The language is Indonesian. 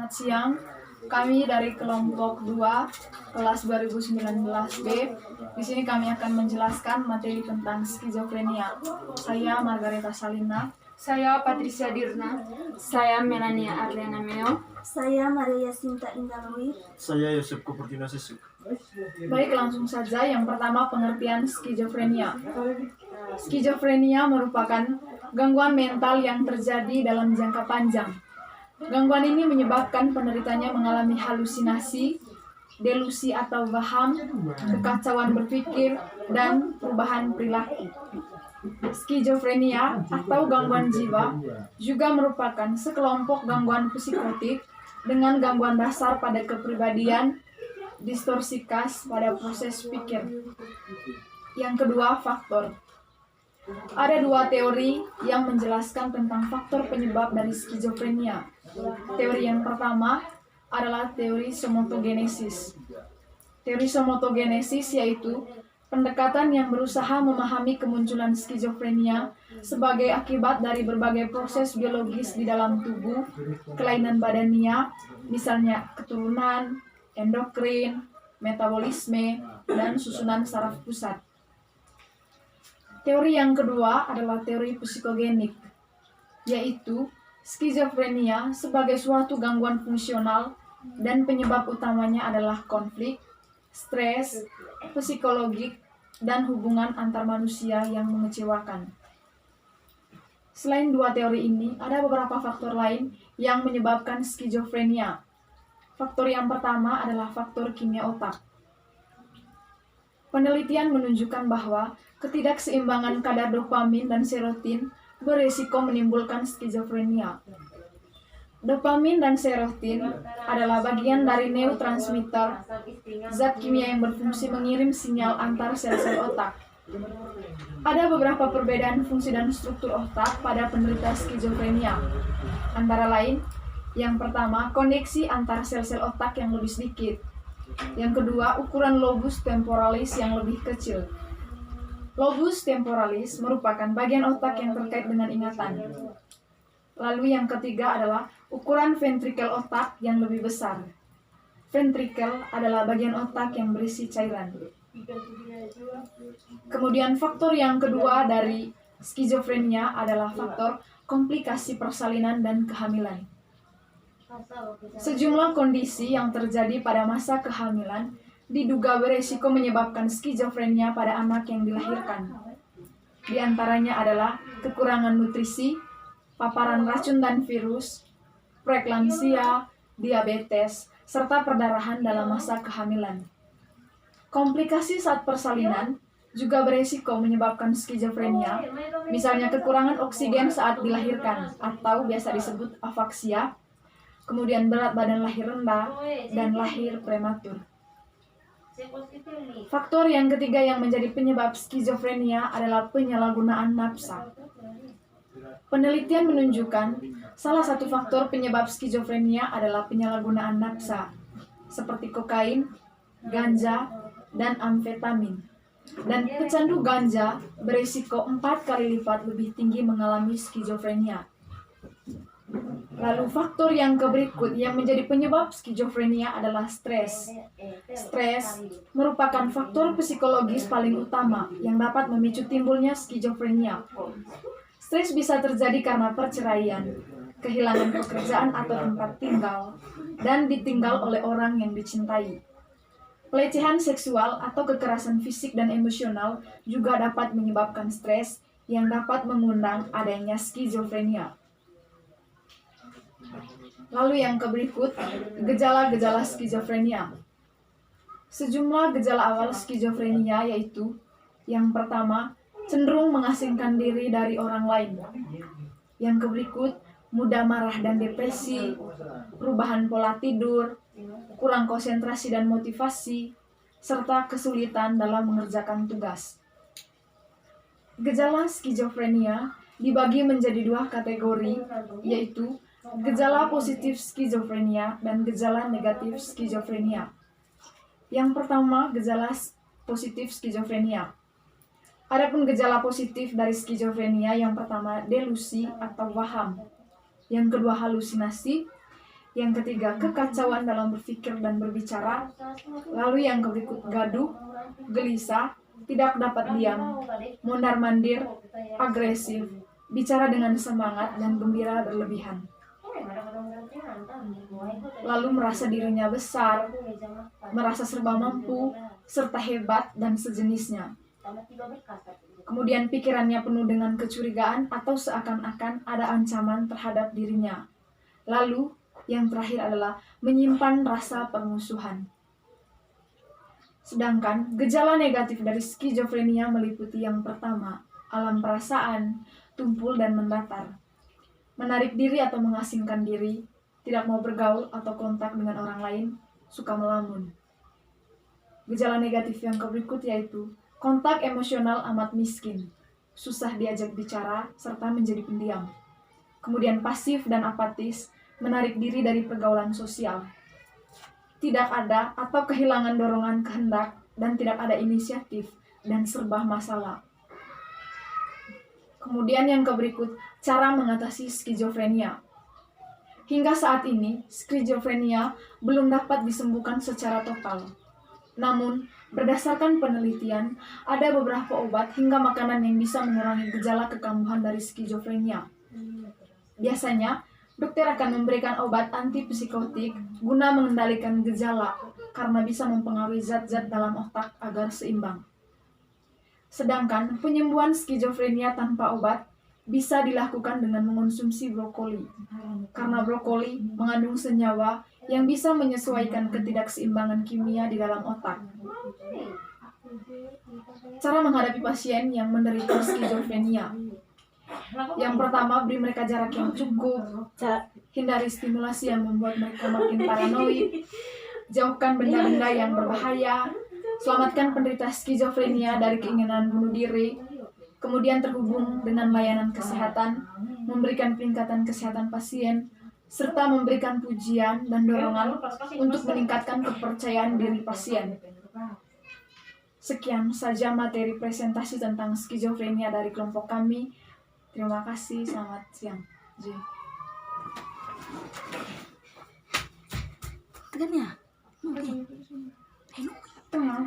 Selamat siang, kami dari kelompok 2 kelas 2019B. Di sini kami akan menjelaskan materi tentang skizofrenia. Saya Margareta Salina. Saya Patricia Dirna. Saya Melania Arlena Meo. Saya Maria Sinta Indalwi. Saya Yosef Kupertina Sisuk. Baik, langsung saja. Yang pertama, pengertian skizofrenia. Skizofrenia merupakan gangguan mental yang terjadi dalam jangka panjang. Gangguan ini menyebabkan penderitanya mengalami halusinasi, delusi atau waham, kekacauan berpikir, dan perubahan perilaku. Skizofrenia atau gangguan jiwa juga merupakan sekelompok gangguan psikotik dengan gangguan dasar pada kepribadian, distorsi khas pada proses pikir. Yang kedua, faktor. Ada dua teori yang menjelaskan tentang faktor penyebab dari skizofrenia. Teori yang pertama adalah teori somotogenesis. Teori somotogenesis yaitu pendekatan yang berusaha memahami kemunculan skizofrenia sebagai akibat dari berbagai proses biologis di dalam tubuh, kelainan badannya, misalnya keturunan, endokrin, metabolisme, dan susunan saraf pusat. Teori yang kedua adalah teori psikogenik, yaitu skizofrenia sebagai suatu gangguan fungsional dan penyebab utamanya adalah konflik, stres, psikologik, dan hubungan antar manusia yang mengecewakan. Selain dua teori ini, ada beberapa faktor lain yang menyebabkan skizofrenia. Faktor yang pertama adalah faktor kimia otak. Penelitian menunjukkan bahwa ketidakseimbangan kadar dopamin dan serotin berisiko menimbulkan skizofrenia. Dopamin dan serotin adalah bagian dari neurotransmitter, zat kimia yang berfungsi mengirim sinyal antar sel-sel otak. Ada beberapa perbedaan fungsi dan struktur otak pada penderita skizofrenia. Antara lain, yang pertama, koneksi antar sel-sel otak yang lebih sedikit. Yang kedua, ukuran lobus temporalis yang lebih kecil. Lobus temporalis merupakan bagian otak yang terkait dengan ingatan. Lalu yang ketiga adalah ukuran ventrikel otak yang lebih besar. Ventrikel adalah bagian otak yang berisi cairan. Kemudian faktor yang kedua dari skizofrenia adalah faktor komplikasi persalinan dan kehamilan. Sejumlah kondisi yang terjadi pada masa kehamilan diduga beresiko menyebabkan skizofrenia pada anak yang dilahirkan. Di antaranya adalah kekurangan nutrisi, paparan racun dan virus, preeklamsia, diabetes, serta perdarahan dalam masa kehamilan. Komplikasi saat persalinan juga beresiko menyebabkan skizofrenia, misalnya kekurangan oksigen saat dilahirkan atau biasa disebut afaksia, kemudian berat badan lahir rendah, dan lahir prematur. Faktor yang ketiga yang menjadi penyebab skizofrenia adalah penyalahgunaan nafsa. Penelitian menunjukkan salah satu faktor penyebab skizofrenia adalah penyalahgunaan nafsa, seperti kokain, ganja, dan amfetamin. Dan pecandu ganja berisiko 4 kali lipat lebih tinggi mengalami skizofrenia. Lalu faktor yang berikut yang menjadi penyebab skizofrenia adalah stres. Stres merupakan faktor psikologis paling utama yang dapat memicu timbulnya skizofrenia. Stres bisa terjadi karena perceraian, kehilangan pekerjaan atau tempat tinggal, dan ditinggal oleh orang yang dicintai. Pelecehan seksual atau kekerasan fisik dan emosional juga dapat menyebabkan stres yang dapat mengundang adanya skizofrenia. Lalu yang berikut, gejala-gejala skizofrenia. Sejumlah gejala awal skizofrenia yaitu yang pertama, cenderung mengasingkan diri dari orang lain. Yang berikut, mudah marah dan depresi, perubahan pola tidur, kurang konsentrasi dan motivasi, serta kesulitan dalam mengerjakan tugas. Gejala skizofrenia dibagi menjadi dua kategori, yaitu gejala positif skizofrenia dan gejala negatif skizofrenia. Yang pertama, gejala positif skizofrenia. Adapun gejala positif dari skizofrenia yang pertama delusi atau waham, yang kedua halusinasi, Yang ketiga, kekacauan dalam berpikir dan berbicara. Lalu yang berikut, gaduh, gelisah, tidak dapat diam, mondar-mandir, agresif, bicara dengan semangat dan gembira berlebihan. Lalu merasa dirinya besar, merasa serba mampu, serta hebat dan sejenisnya. Kemudian pikirannya penuh dengan kecurigaan atau seakan-akan ada ancaman terhadap dirinya. Lalu yang terakhir adalah menyimpan rasa permusuhan. Sedangkan gejala negatif dari skizofrenia meliputi yang pertama, alam perasaan, tumpul dan mendatar, menarik diri atau mengasingkan diri, tidak mau bergaul atau kontak dengan orang lain, suka melamun. Gejala negatif yang berikut yaitu kontak emosional amat miskin, susah diajak bicara, serta menjadi pendiam. Kemudian pasif dan apatis, menarik diri dari pergaulan sosial. Tidak ada atau kehilangan dorongan kehendak dan tidak ada inisiatif dan serba masalah. Kemudian yang berikut, cara mengatasi skizofrenia. Hingga saat ini, skizofrenia belum dapat disembuhkan secara total. Namun, berdasarkan penelitian, ada beberapa obat hingga makanan yang bisa mengurangi gejala kekambuhan dari skizofrenia. Biasanya, dokter akan memberikan obat antipsikotik guna mengendalikan gejala karena bisa mempengaruhi zat-zat dalam otak agar seimbang. Sedangkan penyembuhan skizofrenia tanpa obat bisa dilakukan dengan mengonsumsi brokoli, karena brokoli mengandung senyawa yang bisa menyesuaikan ketidakseimbangan kimia di dalam otak. Cara menghadapi pasien yang menderita skizofrenia. Yang pertama, beri mereka jarak yang cukup, hindari stimulasi yang membuat mereka makin paranoid, jauhkan benda-benda yang berbahaya, selamatkan penderita skizofrenia dari keinginan bunuh diri, kemudian terhubung dengan layanan kesehatan, memberikan peningkatan kesehatan pasien, serta memberikan pujian dan dorongan untuk meningkatkan kepercayaan diri pasien. Sekian saja materi presentasi tentang skizofrenia dari kelompok kami. Terima kasih, selamat siang. J. Tegan ya? Tenang.